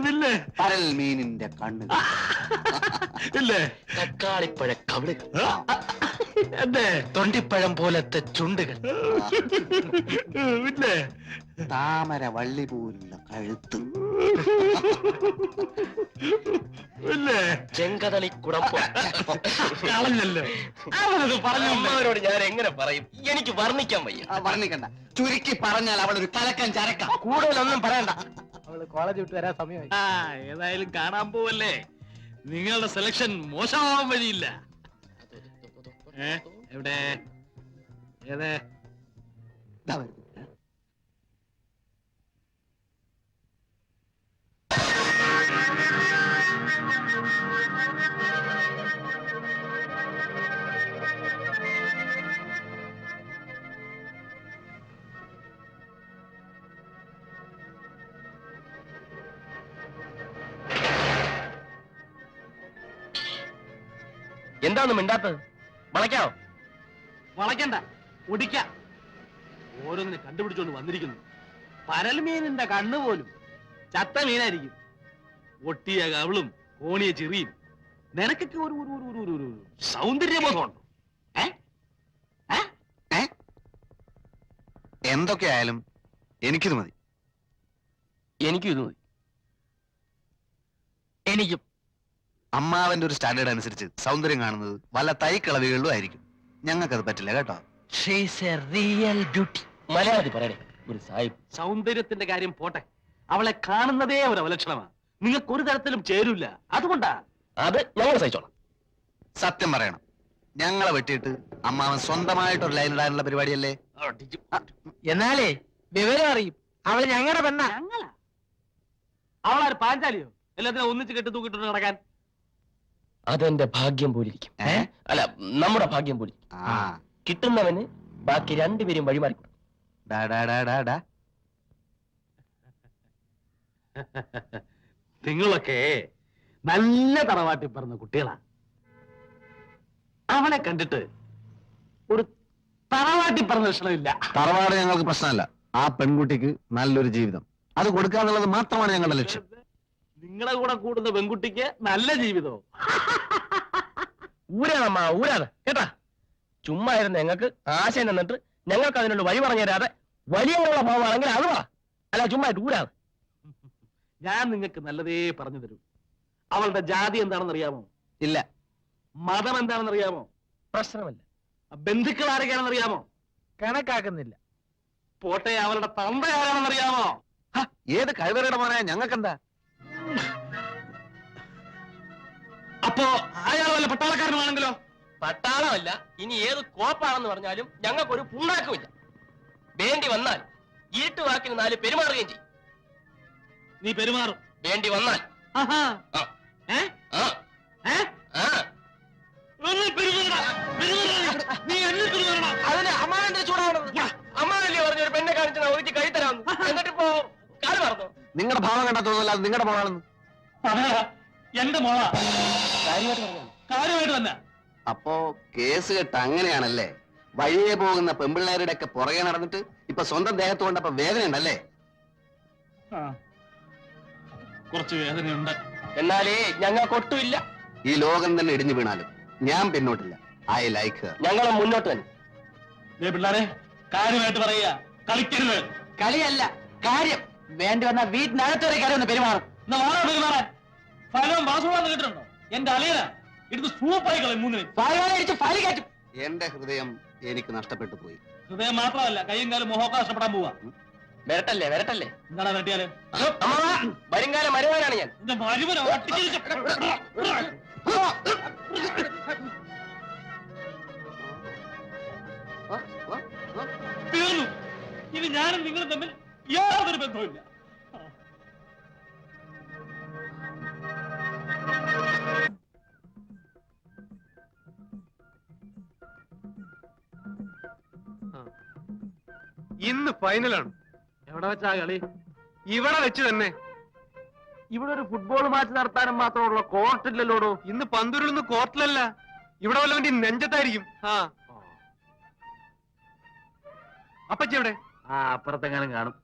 ഇല്ലേ? പരൽ മീനിന്റെ കണ്ണുകൾ ഇല്ലേ? തക്കാളിപ്പഴ കവിളുകൾ, എന്തേ തൊണ്ടിപ്പഴം പോലത്തെ ചുണ്ടുകൾ, ഇല്ലേ? താമര വള്ളി പോലുള്ള കഴുത്ത്, ഇല്ലേ? ചെങ്കതളി കുടമ്പ്. കളഞ്ഞല്ലോ. അവനത് പറഞ്ഞു. അമ്മവരോട് ഞാൻ എങ്ങനെ പറയും? എനിക്ക് വർണ്ണിക്കാൻ വയ്യ. വർണ്ണിക്കണ്ട. ചുരുക്കി പറഞ്ഞാൽ അവൾ ഒരു കലക്കൻ ചരക്ക. കൂടുതലൊന്നും പറയണ്ട. അവള് കോളേജ് വിട്ട് വരാൻ സമയമായി. ഏതായാലും കാണാൻ പോവല്ലേ. നിങ്ങളുടെ സെലക്ഷൻ മോശമാവാൻ വഴിയില്ല. എവിടെ? ഏതേ? എന്താന്ന് മിണ്ടാത്തത്? വളയ്ക്കാവോ? വളയ്ക്കണ്ട, ഒടിക്ക. ഓരോന്നിനെ കണ്ടുപിടിച്ചോണ്ട് വന്നിരിക്കുന്നു. പരൽമീനിന്റെ കണ്ണ് പോലും ചത്ത മീനായിരിക്കും. ഒട്ടിയ കവിളും കോണിയ ചിറിയും. നിനക്കൊക്കെ ഒരു സൗന്ദര്യബോധമുണ്ടോ? എന്തൊക്കെയായാലും എനിക്കിത് മതി. എനിക്കും ഇത് മതി. എനിക്കും. അമ്മാവന്റെ ഒരു സ്റ്റാൻഡേർഡ് അനുസരിച്ച് സൗന്ദര്യം കാണുന്നത് വല്ല തൈക്കളവികളിലും ആയിരിക്കും. ഞങ്ങൾക്കത് പറ്റില്ല കേട്ടോ. മലയാളത്തിൽ പറയണേ ഒരു സാഹിബ്. സൗന്ദര്യത്തിന്റെ കാര്യം പോട്ടെ, അവളെ കാണുന്നതേ ഒരു അവലക്ഷണമാണ്. നിങ്ങൾക്ക് ഒരു തരത്തിലും ചേരൂല. അതുകൊണ്ടാ. അത് ഞങ്ങൾ സഹിച്ചോളാം. സത്യം പറയണം, ഞങ്ങളെ വെട്ടിയിട്ട് അമ്മാവൻ സ്വന്തമായിട്ടൊരു ലൈൻ ഇടാനുള്ള പരിപാടിയല്ലേ? എന്നാലേ വിവരം അറിയും. അവള് ഞങ്ങളുടെ പെണ്ണ. അവളാര് പാഞ്ചാലിയോ? എല്ലാത്തിനും ഒന്നിച്ച് കെട്ടി തൂക്കിട്ട് നടക്കാൻ. അതെന്റെ ഭാഗ്യം പോലിരിക്കും. അല്ല, നമ്മുടെ ഭാഗ്യം പോലിരിക്കും. കിട്ടുന്നവന് ബാക്കി രണ്ടുപേരും വഴിമാറിക്കും. നിങ്ങളൊക്കെ നല്ല തറവാട്ടി പറഞ്ഞ കുട്ടികളാ. അവനെ കണ്ടിട്ട് ഒരു തറവാട്ടി പറഞ്ഞ ലക്ഷണമില്ല. തറവാട് ഞങ്ങൾക്ക് പ്രശ്നമല്ല. ആ പെൺകുട്ടിക്ക് നല്ലൊരു ജീവിതം അത് കൊടുക്കാന്നുള്ളത് മാത്രമാണ് ഞങ്ങളുടെ ലക്ഷ്യം. നിങ്ങളെ കൂടെ കൂടുന്ന പെൺകുട്ടിക്ക് നല്ല ജീവിതവും. ഊരാണമ്മ, ഊരാണ് കേട്ടാ. ചുമ്മാ ഇരുന്ന് ഞങ്ങൾക്ക് ആശയം തന്നിട്ട് ഞങ്ങൾക്ക് അതിനുള്ള വഴി പറഞ്ഞു തരാതെ വലിയുള്ള ഭാവമാണെങ്കിൽ അത് പറ. അല്ല, ചുമ്മാ ഊരാണ്. ഞാൻ നിങ്ങൾക്ക് നല്ലതേ പറഞ്ഞു തരൂ. അവളുടെ ജാതി എന്താണെന്ന് അറിയാമോ? ഇല്ല. മതം എന്താണെന്ന് അറിയാമോ? പ്രശ്നമല്ല. ബന്ധുക്കൾ ആരൊക്കെയാണെന്ന് അറിയാമോ? കണക്കാക്കുന്നില്ല. പോട്ടെ, അവളുടെ തന്ത ആരാണെന്ന് അറിയാമോ? ഏത് കഴിവറയുടെ മോനായ ഞങ്ങൾക്കെന്താ? അപ്പോ അയാൾ വല്ല പട്ടാളക്കാരനാണെങ്കിലോ? പട്ടാളമല്ല, ഇനി ഏത് കോപ്പാണെന്ന് പറഞ്ഞാലും ഞങ്ങൾക്കൊരു പുണ്ണാക്കുമില്ല. വേണ്ടി വന്നാൽ ഈട്ടുവാക്കിന് 4 പെരുമാറുകയും ചെയ്യും. നീ പെരുമാറും. വേണ്ടി വന്നാൽ അതിന് അമ്മാവന്റെ ചൂടാവണത്. അമ്മാവല്ലേ പറഞ്ഞു ഒരു പെണ്ണെ കാണിച്ചാൽ ഒരിക്കൽ കൈ തരാമെന്ന്. എന്നിട്ടിപ്പോ കാല് പറഞ്ഞു. നിങ്ങളുടെ ഭാവം കണ്ടാ തോന്നുന്നില്ല അത് നിങ്ങളുടെ മോളാണെന്ന്. എന്റെ മോളാ. കാര്യമായിട്ട് പറഞ്ഞു. കാര്യമായിട്ട് തന്നെ. അപ്പോ കേസ് കെട്ട് അങ്ങനെയാണല്ലേ? വഴിയെ പോകുന്ന പെമ്പിള്ളേരുടെ ഒക്കെ പുറകെ നടന്നിട്ട് ഇപ്പൊ സ്വന്തം ദേഹത്ത് കൊണ്ടപ്പോ വേദന ഉണ്ടല്ലേ? കുറച്ച് വേദനയുണ്ട്. എന്നാലേ ഞങ്ങൾക്കൊട്ടുമില്ല. ഈ ലോകം തന്നെ ഇടിഞ്ഞു വീണാലും ഞാൻ പിന്നോട്ടില്ല. I like her. ഞങ്ങളും മുന്നോട്ട് തന്നെ. പിള്ളേരെ, കാര്യമായിട്ട് പറയുക, കളിക്കരുത്. കളിയല്ല, കാര്യം. വേണ്ടി വന്ന വീട്ടിനകത്തൊരു കാര്യം ഒന്ന് പെരുമാറും. പെരുമാറാൻ ഫലം വാസുവാന്ന് കേട്ടിട്ടുണ്ടോ? എന്റെ അളിയന എടുത്ത് സൂപ്പായി കളയും. 3 ഫയലടിച്ച് ഫലി കയറ്റും. എന്റെ ഹൃദയം എനിക്ക് നഷ്ടപ്പെട്ടു പോയി. ഹൃദയം മാത്രമല്ല, കൈയും കാലം മുഖമൊക്കെ നഷ്ടപ്പെടാൻ പോവാ. വരട്ടല്ലേ വരട്ടല്ലേ. എന്താണ് വെട്ടിയാല്? വരുംകാലം വരുവാനാണ് ഞാൻ. എന്റെ മരുമനോ തീർന്നു. ഇനി ഞാനും നിങ്ങളും തമ്മിൽ യാതൊരു ബന്ധവുമില്ല. ഇന്ന് ഫൈനലാണ്. എവിടെ വെച്ചാ കളി? ഇവിടെ വെച്ച് തന്നെ. ഇവിടെ ഒരു ഫുട്ബോൾ മാച്ച് നടത്താനും മാത്രമുള്ള കോർട്ടില്ലല്ലോടോ. ഇന്ന് പന്തുരുളുന്ന കോർട്ടിലല്ല, ഇവിടെ വല്ലവന്റെ നെഞ്ചത്തായിരിക്കും. അപ്പച്ചി എവിടെ? അപ്പുറത്തെങ്ങാനും കാണും.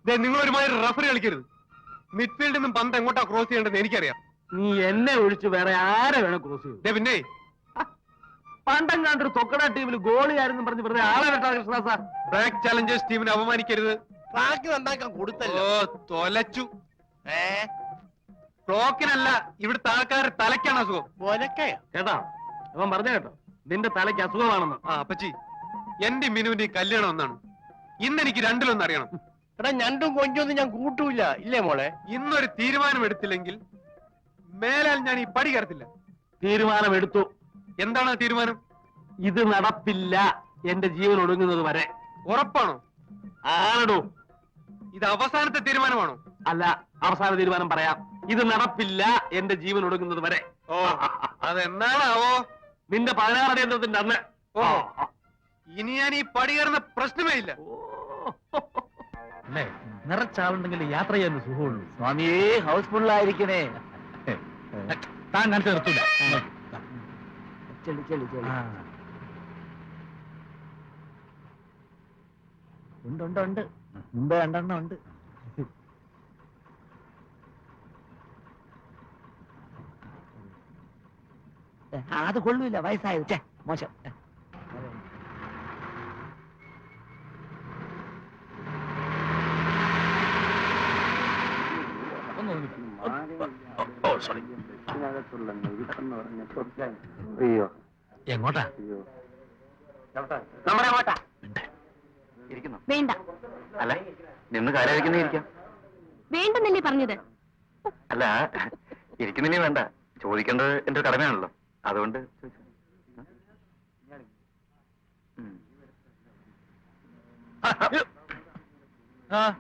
നിങ്ങൾ ഒരുമാതിരി റഫറി കളിക്കരുത്. മിഡ്ഫീൽഡിൽ നിന്നും പന്ത് എങ്ങോട്ടാ ക്രോസ് ചെയ്യേണ്ടത് എനിക്കറിയാം. നീ എന്നെ ഒഴിച്ച് വേറെ ആരെ വേണം ക്രോസ് ചെയ്യും? പിന്നെ പണ്ടെങ്ങാണ്ടൊരു തൊക്കട ടീമിൽ ഗോളിയായിരുന്നു പറഞ്ഞ് വെറുതെ ആളെ വെട്ടാ കൃഷ്ണ സാർ. ബ്ലാക്ക് ചാലഞ്ചേഴ്സ് ടീമിനെ അപമാനിക്കരുത്. ട്രാക്ക് നന്നാക്കാൻ കൊടുത്തല്ലോ. ഓ തൊലച്ചു. ക്ലോക്കിനല്ല, ഇവിടുത്തെ ആൾക്കാരുടെ തലയ്ക്കാണ് അസുഖം. കേട്ടാ അവൻ പറഞ്ഞ കേട്ടോ, നിന്റെ തലയ്ക്ക് അസുഖമാണെന്ന്. ആ അപ്പച്ചി, എന്റെ മിനുവിന്റെ കല്യാണം ഒന്നാണ്. ഇന്ന് എനിക്ക് രണ്ടിലൊന്നും അറിയണം. എടാ ഞണ്ടും കൊഞ്ചൊന്നും ഞാൻ കൂട്ടൂല, ഇല്ലേ മോളെ? ഇന്നൊരു തീരുമാനം എടുത്തില്ലെങ്കിൽ മേലാൽ ഞാൻ ഈ പടി കയറത്തില്ല. തീരുമാനമെടുത്തു. എന്താണ് ആ തീരുമാനം? ഇത് നടപ്പില്ല എന്റെ ജീവൻ ഒടുങ്ങുന്നത് വരെ. ഉറപ്പാണോ? ആണോ? ഇത് അവസാനത്തെ തീരുമാനമാണോ? അല്ല, അവസാന തീരുമാനം പറയാം. ഇത് നടപ്പില്ല എന്റെ ജീവൻ ഒടുങ്ങുന്നത് വരെ. ഓ അതെന്നാണാവോ? നിന്റെ 16 യന്ത്രത്തിന്റെ അന്ന്. ഓ ഇനി ഞാൻ ഈ പടി കയറുന്ന പ്രശ്നമേ ഇല്ല. അല്ലേ, നിറച്ചാളുണ്ടെങ്കിൽ യാത്ര ചെയ്യാൻ സുഖമുള്ളൂ. സ്വാമിയേ, ഹൗസ്ഫുള്ളായിരിക്കണേ. താൻ കാണിച്ചു നിർത്തൂല. ചെല്ലി ചെല്ലി ചെല്ലി. ഉണ്ട് ഉണ്ട് ഉണ്ട്. മുമ്പ് 2 ഉണ്ട്. അത് കൊള്ളൂല, വയസ്സായത്. ചേ മോശം. എങ്ങോട്ടാ? നമ്മുടെ അങ്ങോട്ടാ ഇരിക്കുന്നു. വേണ്ട അല്ല, നിന്ന് കാര്യം ഇരിക്കാം. വേണ്ടെന്നല്ലേ പറഞ്ഞത്? അല്ല, ഇരിക്കുന്നില്ലേ വേണ്ട, ചോദിക്കേണ്ടത് എന്റെ ഒരു കടമയാണല്ലോ, അതുകൊണ്ട് ചോദിച്ചു.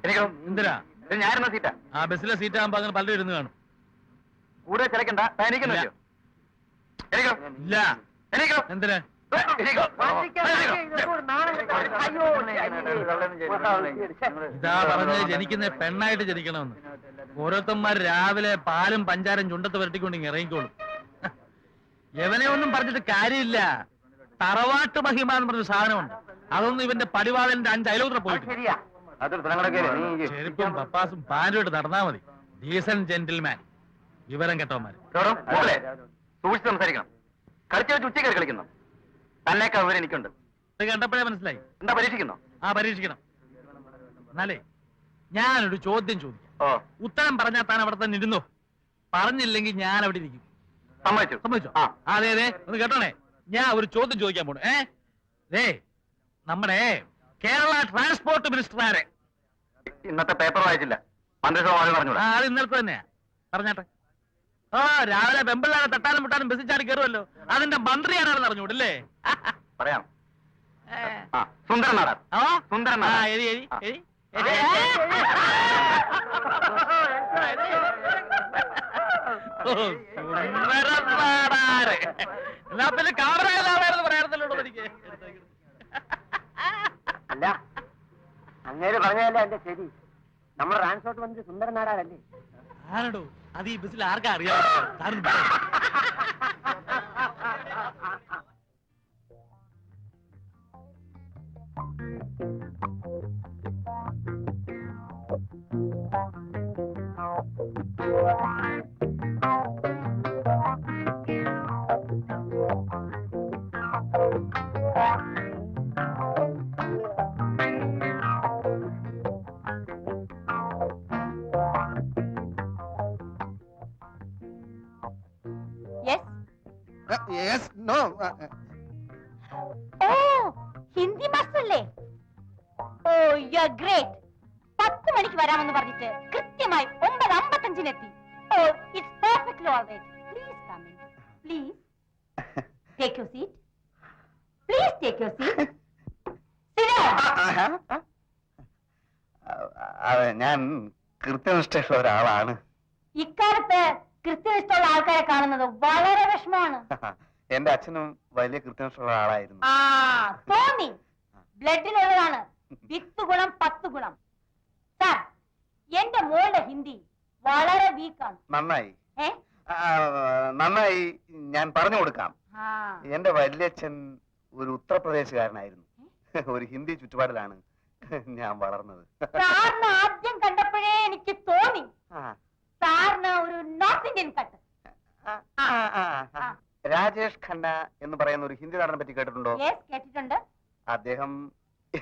എനിക്കോ എന്തിനാ? ഞാനിരുന്ന സീറ്റാ. ആ ബസ്സിലെ സീറ്റ് ആകുമ്പോ അങ്ങനെ പലരും ഇരുന്ന് കാണും. കൂടെ ചിലക്കണ്ട, എനിക്കൊന്നും ഇല്ല. എനിക്കോ ഇല്ല. എനിക്കോ എന്തിനാ? ഇതാ പറഞ്ഞത് ജനിക്കുന്ന പെണ്ണായിട്ട് ജനിക്കണമെന്ന്. ഓരോരുത്തന്മാർ രാവിലെ പാലും പഞ്ചാരം ചുണ്ടത്ത് വരട്ടിക്കൊണ്ടിങ്ങ് ഇറങ്ങിക്കോളും. എവനെ ഒന്നും പറഞ്ഞിട്ട് കാര്യമില്ല. തറവാട്ട് മഹിമ എന്ന് പറഞ്ഞ സാധനമുണ്ട്. അതൊന്നും ഇവന്റെ പടിവാളന്റെ 5 അയലോത്ര പോയിട്ട്. ചെരുപ്പും പപ്പാസും പാൻറ്റുമായിട്ട് നടന്നാ മതി. ഡീസന്റ് ജെന്റിൽമാൻ, വിവരം കെട്ടവന്മാര്. സൂക്ഷിച്ച് സംസാരിക്കണം. കളിച്ചു വെച്ച് ഉച്ചക്കറി കളിക്കുന്നു. തന്നേക്കാ വിവരം എനിക്കുണ്ട്. ഇത് കണ്ടപ്പോഴേ മനസ്സിലായി. എന്താ പരീക്ഷിക്കുന്നോ? ആ, പരീക്ഷിക്കണം. എന്നാലേ ഞാനൊരു ചോദ്യം ചോദിക്കാം. ഓ ഉത്തരം പറഞ്ഞാൽ താൻ അവിടെ തന്നെ ഇരുന്നോ. പറഞ്ഞില്ലെങ്കിൽ ഞാൻ അവിടെ ഇരിക്കും. സമ്മതിച്ചു. സമ്മതിച്ചോ? ആ. അതെ അതെ, ഒന്ന് കേട്ടോണേ. ഞാൻ ഒരു ചോദ്യം ചോദിക്കാൻ പോണു. നമ്മുടെ കേരള ട്രാൻസ്പോർട്ട് മിനിസ്റ്റർ ആരെ? ഇന്നത്തെ പേപ്പർ വായിച്ചില്ല. മന്ത്രിസഭ പറഞ്ഞൂടാ. അത് ഇന്നലത്തെ തന്നെയാ. പറഞ്ഞാട്ടെ. രാവിലെ പെമ്പിള്ളാരെ തട്ടാനും മുട്ടാനും ബസ്സിൽ ചാടി കയറുമല്ലോ, അതിന്റെ മന്ത്രി ആരാണെന്ന് അറിഞ്ഞൂടല്ലേ? പറയാം. സുന്ദരൻ നാടാർ. സുന്ദരൻ നാടാർ. എരി എരി എരി. എന്നാ പിന്നെ കാമറായെന്ന് പറയാറുണ്ടല്ലോ എനിക്ക്. അല്ല, അങ്ങേര് പറഞ്ഞതല്ലേ എന്റെ ശരി. നമ്മുടെ ട്രാൻസ്പോർട്ട് മന്ത്രി സുന്ദരൻ നാടാരല്ലേ? ആരടോ അത്? ഈ ബസ്സിൽ ആർക്കാ അറിയാം? യെസ്. ഓ, ഹിന്ദി ബസ്സല്ലേ? ഓ, യു ആർ ഗ്രേറ്റ്. 10 മണിക്ക് വരാമെന്ന് പറഞ്ഞിട്ട് കൃത്യമായി 9:55 എത്തി. ഓ, it's perfectly alright. Please come in. Please take your seat. Please take your seat. ഞാൻ കൃത്യനിഷ്ഠയുള്ള ഒരാളാണ്. ഇക്കാലത്ത് കൃത്യനിഷ്ഠമുള്ള ആൾക്കാരെ കാണുന്നത് വളരെ വിഷമമാണ്. എന്റെ അച്ഛനും വലിയ കൃത്യനിഷ്ഠയുള്ള ആളായിരുന്നു. ആ, തോന്നി. ബ്ലഡിനുള്ളതാണ്. 10 ഗുണം 10 ഗുണം. സാർ, എന്റെ മോളുടെ ഹിന്ദി വളരെ വീക്കാണ്. നന്നായി. നന്നായി, ഞാൻ പറഞ്ഞു കൊടുക്കാം. എന്റെ വല്യച്ഛൻ ഒരു ഉത്തർപ്രദേശുകാരനായിരുന്നു. ഒരു ഹിന്ദി ചുറ്റുപാടിലാണ് ഞാൻ വളർന്നത്. സാറിന് ആദ്യം കണ്ടപ്പോഴേ എനിക്ക് തോന്നി സാറിന് ഒരു north Indian cut. Rajesh Khanna എന്ന് പറയുന്ന ഒരു ഹിന്ദി നടനെ പറ്റി കേട്ടിട്ടുണ്ടോ? യെസ്, കേട്ടിട്ടുണ്ട്. അദ്ദേഹം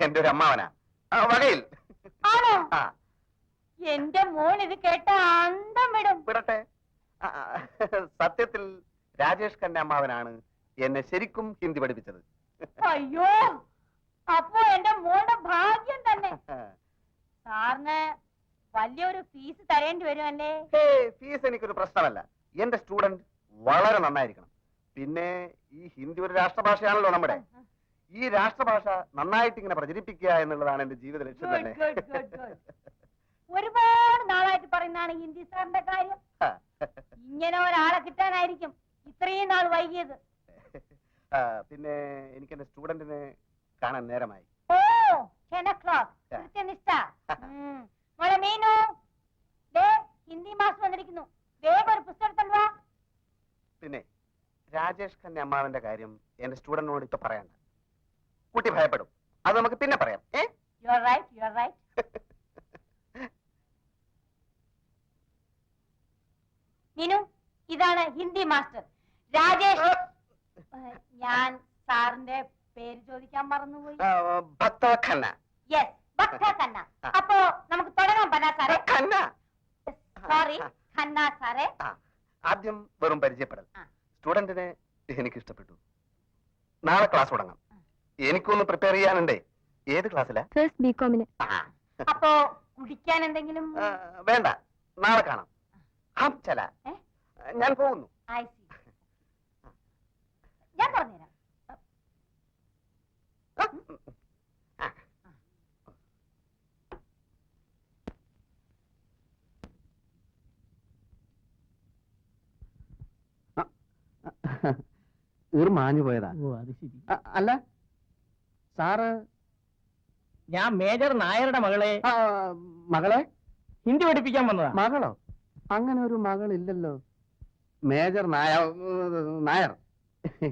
എന്റെ ഒരു അമ്മാവനാ. വകയിൽ. ആണോ? എന്റെ മോൻ ഇത് കേട്ട അന്തം വിടും. വിടട്ടെ. സത്യത്തിൽ രാജേഷ് ഖന്ന അമ്മാവനാണ് എന്നെ ശരിക്കും ഹിന്ദി പഠിപ്പിച്ചത്. അയ്യോ, അപ്പോ എന്റെ മോളുടെ ഭാഗ്യം തന്നെ. സാറിന് വലിയൊരു ഫീസ് തരേണ്ടി വരുമല്ലേ? ഫീസ് എനിക്കൊരു പ്രശ്നമല്ല. എന്റെ സ്റ്റുഡന്റ് വളരെ നന്നായിരിക്കണം. പിന്നെ ഈ ഹിന്ദി ഒരു രാഷ്ട്രഭാഷയാണല്ലോ നമ്മുടെ. ഈ രാഷ്ട്രഭാഷ നന്നായിട്ട് ഇങ്ങനെ പ്രചരിപ്പിക്കുക എന്നുള്ളതാണ് എന്റെ ജീവിത ലക്ഷ്യം തന്നെ. ഒരുപാട് നാളായിട്ട് പറയുന്നതാണ് ഹിന്ദി സാറിന്റെ കാര്യം. ഇങ്ങനെ ഒരാളെ കിട്ടാനായിരിക്കും ഇത്രയും നാൾ വൈകിയത്. പിന്നെ എനിക്ക് എന്റെ സ്റ്റുഡന്റിനെ കാണാൻ നേരമായി. ഓ, 10 o'clock. കൃത്യനിഷ്ഠ. മോളെ മീനു, ദേ ഹിന്ദി മാസ്റ്റർ വന്നിരിക്കുന്നു. വേഗം ഒരു പുസ്തകം തന്നുവാ. പിന്നെ രാജേഷ് ഖന്ന അമ്മാവന്റെ കാര്യം എന്റെ സ്റ്റുഡന്റിനോട് ഇപ്പൊ പറയണ്ട. കുട്ടി ഭയപ്പെടും. അത് നമുക്ക് പിന്നെ പറയാം. You are right, you are right. Meenu, ഇതാണ് ഹിന്ദി മാസ്റ്റർ രാജേഷ്. ഞാൻ സാറിന്റെ പേര് ചോദിക്കാൻ മറന്നുപോയി. ഭക്ത ഖന്ന. യെസ്, ഭക്ത ഖന്ന. അപ്പോ നമുക്ക് തുടങ്ങാം ബനാ സാറേ. ഖന്ന. സോറി, ഖന്ന സാറേ. ആദ്യം വെറും പരിചയപ്പെടൽ. സ്റ്റുഡന്റിനെ എനിക്ക് ഇഷ്ടപ്പെട്ടു. നാളെ ക്ലാസ് തുടങ്ങാം. എനിക്കൊന്ന് പ്രിപ്പയർ ചെയ്യാനുണ്ടേ. ഏത് ക്ലാസ്സിലാ? ഫസ്റ്റ് ബികോമിന്. അപ്പോ കുടിക്കാൻ എന്തെങ്കിലും? വേണ്ട, നാളെ കാണാം. ചല, ഞാൻ പോകുന്നു. I see. ഞാൻ പറഞ്ഞുതരാം. മാഞ്ഞു പോയതാ. അല്ല സാറ്, ഞാൻ മേജർ നായരുടെ മകളെ മകളെ ഹിന്ദി പഠിപ്പിക്കാൻ വന്നതാ. മകളോ? അങ്ങനെ ഒരു മകളില്ലല്ലോ. മേജർ നായർ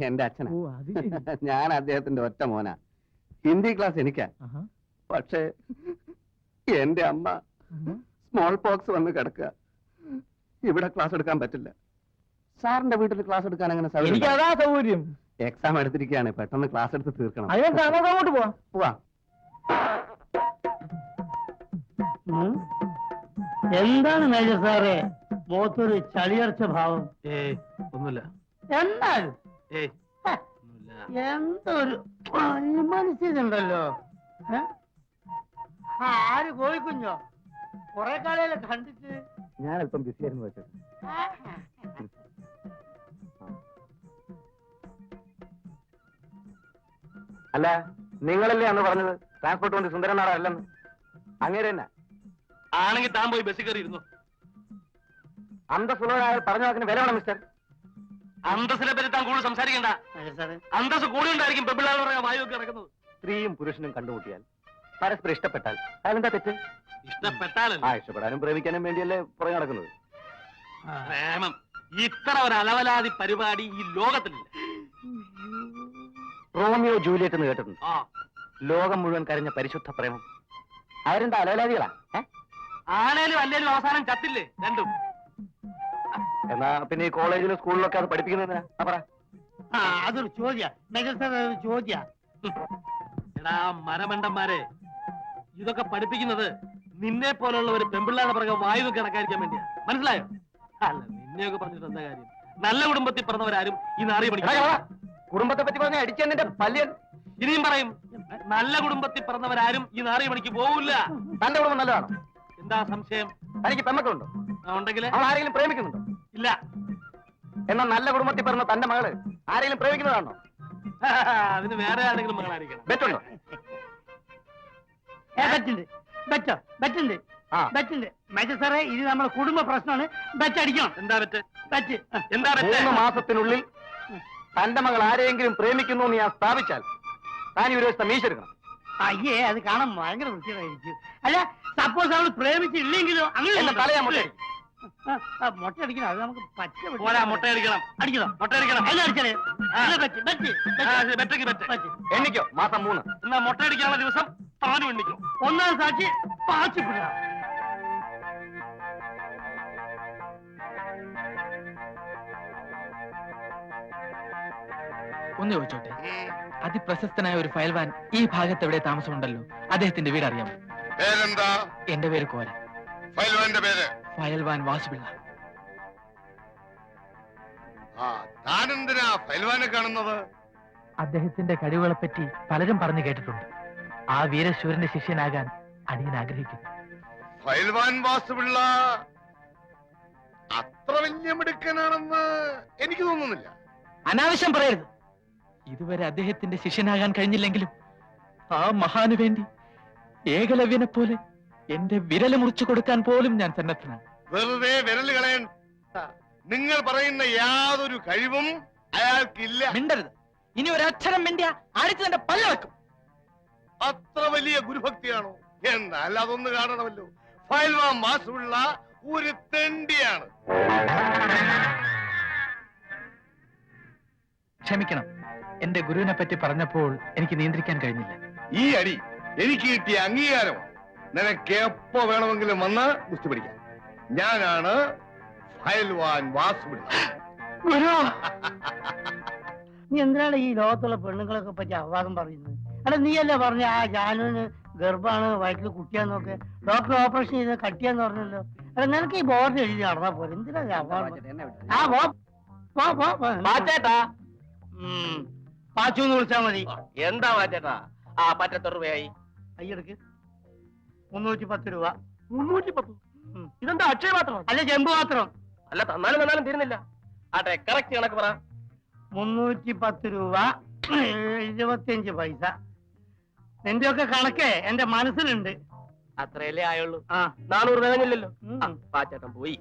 എന്റെ അച്ഛനാ. ഞാൻ അദ്ദേഹത്തിന്റെ ഒറ്റ മോനാ. ഹിന്ദി ക്ലാസ് എനിക്കാ. പക്ഷേ എന്റെ അമ്മ സ്മോൾ പോക്സ് വന്ന് കിടക്കുക. ഇവിടെ ക്ലാസ് എടുക്കാൻ പറ്റില്ല. സാറിന്റെ വീട്ടിൽ ക്ലാസ് എടുക്കാൻ അങ്ങനെ എനിക്ക് അതാ സൗകര്യം. എക്സാം എടുത്തിരിക്കുകയാണ്. പെട്ടെന്ന് ക്ലാസ് എടുത്ത് തീർക്കണം. അതിനെന്താ, നമുക്ക് അങ്ങോട്ട് പോവാം. പോവാ. എന്താണ് മേജർ സാറേ മുഖത്തൊരു ചളിയർച്ച ഭാവം? ഒന്നുമില്ല. എന്നാലും ഒന്നുമില്ല. എന്തൊരു മനസ്സിലുണ്ടല്ലോ. ആര് കോഴിക്കുഞ്ഞോ? കൊറേ കാലം കണ്ടിട്ട്. ഞാൻ അല്പം ബിസിയായിരുന്നു വെച്ചത്. അല്ല, നിങ്ങളല്ലേ അന്ന് പറഞ്ഞത് ട്രാൻസ്പോർട്ട് കൊണ്ട് സുന്ദരനാട അല്ലെന്ന്? അങ്ങനെ തന്നെ ആണെങ്കിൽ താൻ പോയി ബസ്സിൽ കയറി ഇരുന്നു. അന്തസ്സുള്ളവരായ പറഞ്ഞ വാക്കിന് വില വേണം മിസ്റ്റർ. അന്തസ്സിനെ പറ്റി താൻ കൂടുതൽ സംസാരിക്കണ്ട. അന്തസ് കൂടി ഉണ്ടായിരിക്കും പെമ്പിള്ളാന്ന് പറയാൻ വായുവൊക്കെ ഇറക്കുന്നത്. സ്ത്രീയും പുരുഷനും കണ്ടുമുട്ടിയാൽ പരസ്പരം ഇഷ്ടപ്പെട്ടാൽ അതിലെന്താ തെറ്റ്? ഇഷ്ടപ്പെട്ടാലല്ലേ? ഇഷ്ടപ്പെടാനും പ്രേമിക്കാനും വേണ്ടിയല്ലേ പുറകെ നടക്കുന്നത്. പ്രേമം ഇത്ര ഒരു അലവലാതി പരിപാടി ഈ ലോകത്തിലില്ല. റോമിയോ ജൂലിയറ്റ് എന്ന് കേട്ടിട്ടുണ്ട്. ആ, ലോകം മുഴുവൻ കരഞ്ഞ പരിശുദ്ധ പ്രേമം. അവരെന്താ അലവലാദികളാ? ആണേലും അല്ലേലും അവസാനം ചത്തില്ലേ രണ്ടും? എന്നാ പിന്നെ ഈ കോളേജിലും സ്കൂളിലൊക്കെ അത് പഠിപ്പിക്കുന്നതിനാ? പറ. അതൊരു ചോദ്യ ചോദ്യ. എടാ മരമണ്ടന്മാരെ, ഇതൊക്കെ പഠിപ്പിക്കുന്നത് നിന്നെ പോലുള്ള ഒരു പെമ്പിള്ളാടെ പുറകെ വായു കണക്കായിരിക്കാൻ വേണ്ടിയാ. മനസ്സിലായോ? അല്ല, നിന്നെയൊക്കെ പറഞ്ഞിട്ട് എന്താ കാര്യം? നല്ല കുടുംബത്തിൽ പിറന്നവരാരും ഈ നാറി പഠിക്കും. കുടുംബത്തെ പറ്റി പറഞ്ഞ അടിച്ചെന്നെ പല്യൻ. ഇനിയും പറയും, നല്ല കുടുംബത്തിൽ പിറന്നവരാരും ഈ നാറി പണിക്ക് പോവില്ല. തന്റെ കുടുംബം നല്ലതാണോ? എന്താ സംശയം? തനിക്ക് പെമ്മക്കളുണ്ടോ? ഉണ്ടെങ്കിൽ അവൾ ആരെങ്കിലും പ്രേമിക്കുന്നുണ്ടോ? ഇല്ല. എന്നാൽ നല്ല കുടുംബത്തിൽ പിറന്ന തന്റെ മകള് ആരെങ്കിലും പ്രേമിക്കുന്നതാണോ? അതിന് വേറെ ആരെങ്കിലും മകളായിരിക്കണം. ബെറ്റുണ്ടോ? മേജർ സാറേ, ഇത് നമ്മുടെ കുടുംബ പ്രശ്നമാണ്. ബെറ്റ് അടിക്കണം. എന്താ ബെറ്റ്? ബെറ്റ് എന്താ ബെറ്റ്? 3 മാസത്തിനുള്ളിൽ തന്റെ മകൾ ആരെങ്കിലും പ്രേമിക്കുന്നു എന്ന് ഞാൻ സ്ഥാപിച്ചാൽ താൻ ഒരു ദിവസത്തെ മീശ എടുക്കണം. അയ്യേ, അത് കാണാൻ ഭയങ്കര വൃത്തിയായിരിക്കും. അല്ല, സപ്പോസ് അവൾ പ്രേമിച്ചില്ലെങ്കിലോ? എന്നെ തലയാ മുട്ട മുട്ട അടിക്കണം. അത് നമുക്ക് പച്ച പോരാ, മുട്ട അടിക്കണം. അടിക്കണം. മുട്ട അടിക്കണം. അല്ല, അടിച്ചേ. Bet ബെറ്റക്ക് bet. എണ്ണിക്കോ? മാസം 3. എന്നാ മുട്ട അടിക്കാനുള്ള ദിവസം താനും എണ്ണിക്കോ. ഒന്നാം സാക്ഷി പാച്ചിപ്പിട. ഒന്ന് ചോദിച്ചോട്ടെ, അതിപ്രശസ്തനായ ഒരു ഫയൽവാൻ ഈ ഭാഗത്ത് എവിടെ താമസമുണ്ടല്ലോ, അദ്ദേഹത്തിന്റെ വീട് അറിയാമോ? പേരെന്താ? എന്റെ പേര് കോര. ഫയൽവാന്റെ പേര്? ഫയൽവാൻ വാസുപിള്ള. ആ, താനെന്തിനാ ഫയൽവാനെ കാണുന്നത്? അദ്ദേഹത്തിന്റെ കഴിവുകളെ പറ്റി പലരും പറഞ്ഞു കേട്ടിട്ടുണ്ട്. ആ വീരശൂരന്റെ ശിഷ്യനാകാൻ അടിയൻ ആഗ്രഹിക്കുന്നു. ഫയൽവാൻ വാസുപിള്ള അത്ര വലിയ മിടുക്കനാണെന്ന് എനിക്ക് തോന്നുന്നില്ല. അനാവശ്യം പറയരുത്. ഇതുവരെ അദ്ദേഹത്തിന്റെ ശിഷ്യനാകാൻ കഴിഞ്ഞില്ലെങ്കിലും ആ മഹാന് വേണ്ടി ഏകലവ്യനെ പോലെ എന്റെ വിരല് മുറിച്ചു കൊടുക്കാൻ പോലും ഞാൻ സന്നദ്ധനാണ്. വെറുതെ വിരൽ കളയാൻ നിങ്ങൾ പറയുന്ന യാതൊരു കഴിവും അയാൾക്കില്ല. മിണ്ടരുത്. ഇനി ഒരു അക്ഷരം മിണ്ടിയ അടിച്ചു തന്റെ പല്ല വെക്കും. അത്ര വലിയ ഗുരുഭക്തിയാണോ? എന്നാൽ അതൊന്ന് കാണണമല്ലോ. ഫയൽവാൻ വാസുപിള്ള ഒരു തെണ്ടിയാണ്. ക്ഷമിക്കണം, എന്റെ ഗുരുവിനെ പറ്റി പറഞ്ഞപ്പോൾ എനിക്ക് നിയന്ത്രിക്കാൻ കഴിഞ്ഞില്ല. ഈ അടി എനിക്ക് കിട്ടിയ അംഗീകാരം. നിനക്ക് എപ്പോ വേണമെങ്കിലും വന്ന് ഗുസ്തി പിടിക്കാം. ഞാനാണ് ഫയൽവാൻ വാസുപിള്ള. ഗുരു, നീ എന്തിനാണ് ഈ ലോകത്തുള്ള പെണ്ണുങ്ങളൊക്കെ പറ്റി അപവാദം പറയുന്നത്? അല്ല, നീയല്ലേ പറഞ്ഞ ആ ജാനുവിന് ഗർഭാണ്, വയറ്റിൽ കുട്ടിയാന്നൊക്കെ ഡോക്ടർ ഓപ്പറേഷൻ ചെയ്ത് കട്ടിയാന്ന് പറഞ്ഞല്ലോ. അല്ല, നിനക്ക് ഈ ബോർഡ് എഴുതി നടന്നാ പോലെ എന്തിനാ ആ പാച്ചേട്ടാ, പാച്ചൂന്ന് വിളിച്ചാ മതി. എന്താ പാച്ചേട്ടാ? ആ പറ്റെത്ര രൂപയായി? അയ്യെടുക്ക്. 310 രൂപ. 310? ഇതെന്താ അക്ഷയ പാത്രം? അല്ല, ചെമ്പ് പാത്രം. അല്ല, തന്നാലും തീരുന്നില്ല. ആട്ടെ, കറക്റ്റ് കണക്ക് പറ. 310 രൂപ 25 പൈസ. നിന്റെയൊക്കെ കണക്കേ എന്റെ മനസ്സിലുണ്ട്. അത്രയല്ലേ ആയുള്ളൂ. ആ, 400 തികഞ്ഞില്ലല്ലോ. ഉം. പാച്ചേട്ടൻ പോയി.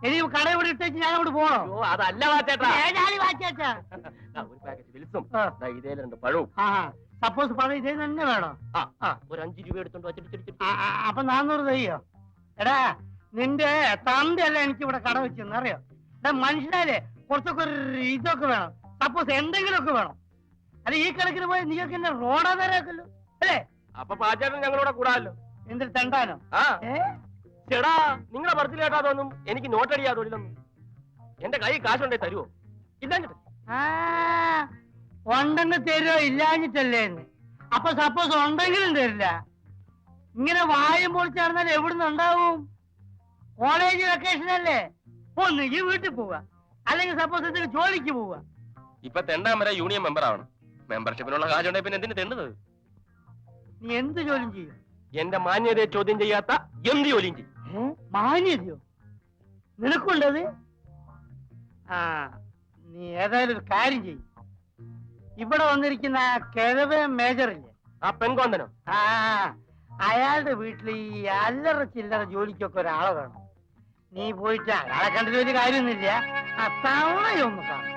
ഇനി കട ഇവിടെ ഇട്ടേച്ച് ഞാൻ അവിടെ പോണോ? അയ്യോ, അതല്ല പാച്ചേട്ടാ. ഏതായാലും വാച്ചാച്ചാ. ഒരു പാക്കറ്റ് വിൽസും ആ. ഇതേ 2 പഴവും. ആ, സപ്പോസ് പണം ഇതേ തന്നെ വേണോ? ഒരു 5 രൂപ എടുത്തോണ്ട് വച്ചിട്ട് അപ്പൊ 400 തയ്യോ? എടാ, നിന്റെ തന്തയല്ല എനിക്ക് ഇവിടെ കട വെച്ചെന്നറിയോ? എടാ, മനുഷ്യനാലേ കുറച്ചൊക്കെ ഒരു ഇതൊക്കെ വേണം. സപ്പോസ് എന്തെങ്കിലുമൊക്കെ വേണം. അല്ല, ഈ കണക്കിന് പോയി നീയൊക്കെ എന്നെ റോഡാതാരാക്കല്ലോ അല്ലേ? അപ്പൊ പാച്ചേട്ടൻ ഞങ്ങളോടെ കൂടാമല്ലോ. എന്തിൽ തെണ്ടാനോ? ആ ഏ, ചേടാ, നിങ്ങളെ പറച്ചിൽ കേട്ടാതൊന്നും എനിക്ക് നോട്ടടിയാ തൊഴിലൊന്നും. എന്റെ കൈ കാശുണ്ടേ തരുവോ? ഇല്ലാഞ്ഞിട്ട് ആ, ഉണ്ടെന്ന് തരുമോ ഇല്ലാഞ്ഞിട്ടല്ലേ എന്ന്. അപ്പൊ സപ്പോസ് ഉണ്ടെങ്കിലും തരില്ല. ഇങ്ങനെ വായും പൊളിച്ച് നടന്നാൽ എവിടുന്ന് ഉണ്ടാവും? കോളേജ് വെക്കേഷൻ അല്ലേ? ഒന്നുകിൽ വീട്ടിൽ പോവുക, അല്ലെങ്കിൽ സപ്പോസ് എന്തെങ്കിലും ജോലിക്ക് പോവുക. ഇപ്പൊ തെണ്ടാൻ വരെ യൂണിയൻ മെമ്പർ ആവണം. മെമ്പർഷിപ്പിനുള്ള കാശുണ്ടെ പിന്നെ എന്തിനു തെണ്ടത്? നീ എന്ത് ജോലിയും ചെയ്യും? എന്റെ മാന്യതയെ ചോദ്യം ചെയ്യാത്ത എന്ത് ജോലിയും ചെയ്യും. മാന്യതയോ നിനക്കുണ്ടത്? ആ, നീ ഏതായാലും ഒരു കാര്യം ചെയ്യും. ഇവിടെ വന്നിരിക്കുന്ന ആ കിഴവ മേജറില്ലേ, ആ പെൺകോന്തനോ? ആ, അയാളുടെ വീട്ടിൽ ഈ അല്ലറ ചില്ലറ ജോലിക്കൊക്കെ ഒരാളെ വേണം. നീ പോയിട്ട് അയാളെ കണ്ടിട്ട് ഒരു കാര്യമൊന്നുമില്ല, ആ തവണയൊന്ന് കാണും.